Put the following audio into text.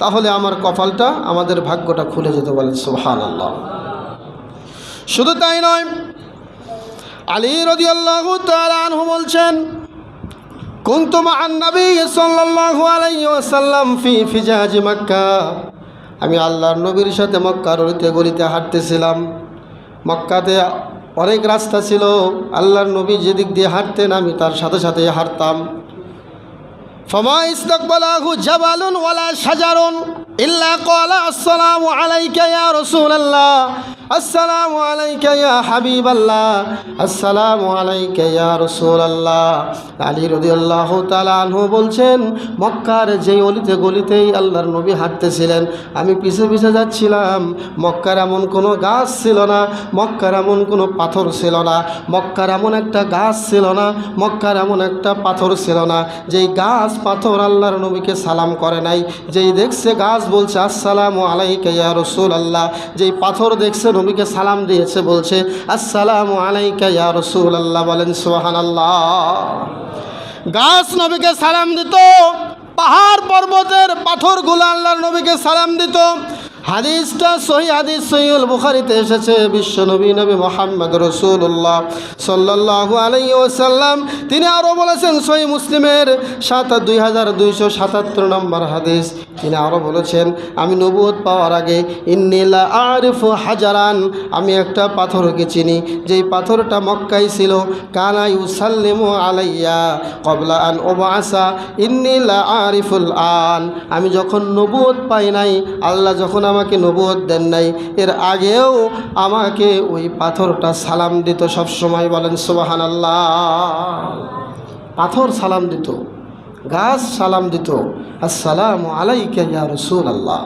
তাহলে আমার কপালটা, আমাদের ভাগ্যটা খুলে যেত। বলেন সুবহানাল্লাহ। শুধু তাই নয়, আলী রাদিয়াল্লাহু তাআলা আনহু বলছেন, কুনতু মা'আন নবী সাল্লাল্লাহু আলাইহি ওয়াসাল্লাম ফি ফিজাজ মক্কা। আমি আল্লাহর নবীর সাথে মক্কার অলিতে গলিতে হাঁটতেছিলাম। মক্কাতে অনেক রাস্তা ছিল, আল্লাহর নবী যেদিক দিয়ে হাঁটতেন আমি তার সাথে সাথে হাঁটতাম। ফামা ইস্তাকবালাহু জাবালুন ওয়ালা শাজারুন ইল্লা ক্বালা আসসালামু আলাইকা ইয়া রাসূলুল্লাহ, আসসালামু আলাইকা ইয়া হাবিবাল্লাহ, আসসালামু আলাইকা ইয়া রাসূলুল্লাহ। আলী রাদিয়াল্লাহু তাআলা আনহু বলছেন, মক্কার যেই অলিতে গলিতেই আল্লাহর নবী হাঁটতেছিলেন, আমি পিছে পিছে যাচ্ছিলাম। মক্কার এমন কোনো গাছ ছিল না, মক্কার এমন কোনো পাথর ছিল না, মক্কার এমন একটা গাছ ছিল না, মক্কার এমন একটা পাথর ছিল না যেই গাছ পাথর আল্লাহর নবীকে সালাম করে নাই। যেই দেখছে গাছ বলছে আসসালামু আলাইকা ইয়া রাসূলুল্লাহ, যেই পাথর দেখছে নবীকে সালাম দিয়েছে বলছে আসসালামু আলাইকা ইয়া রাসূলুল্লাহ। বলেন সুবহানাল্লাহ। গাছ নবীকে সালাম দিত, পাহাড় পর্বতের পাথরগুলো আল্লাহর নবীকে সালাম দিত। হাদিসটা সহি হাদিস, সহিহুল বুখারীতে এসেছে। বিশ্ব নবী মুহাম্মদ রাসূলুল্লাহ সাল্লাল্লাহু আলাইহি ওয়াসাল্লাম তিনি আরও বলেছেন, সহি মুসলিমের 2277 নম্বর হাদিস, তিনি আরও বলেছেন, আমি নবুয়ত পাওয়ার আগে ইন্নী লা আরিফু হাজারান, আমি একটা পাথরকে চিনি, যেই পাথরটা মক্কায় ছিল। কানা ইউসাল্লিমু আলাইয়া ক্বাবলা আন উবআসা ইন্নী লা আরিফুল আন, আমি যখন নবুয়ত পাই নাই, আল্লাহ যখন আমাকে নবুয়ত দেন নাই, এর আগেও আমাকে ওই পাথরটা সালাম দিত সব সময়। বলেন সুবহানাল্লাহ। পাথর সালাম দিত, গাছ সালাম দিত, আসসালামু আলাইকা ইয়া রাসূলুল্লাহ।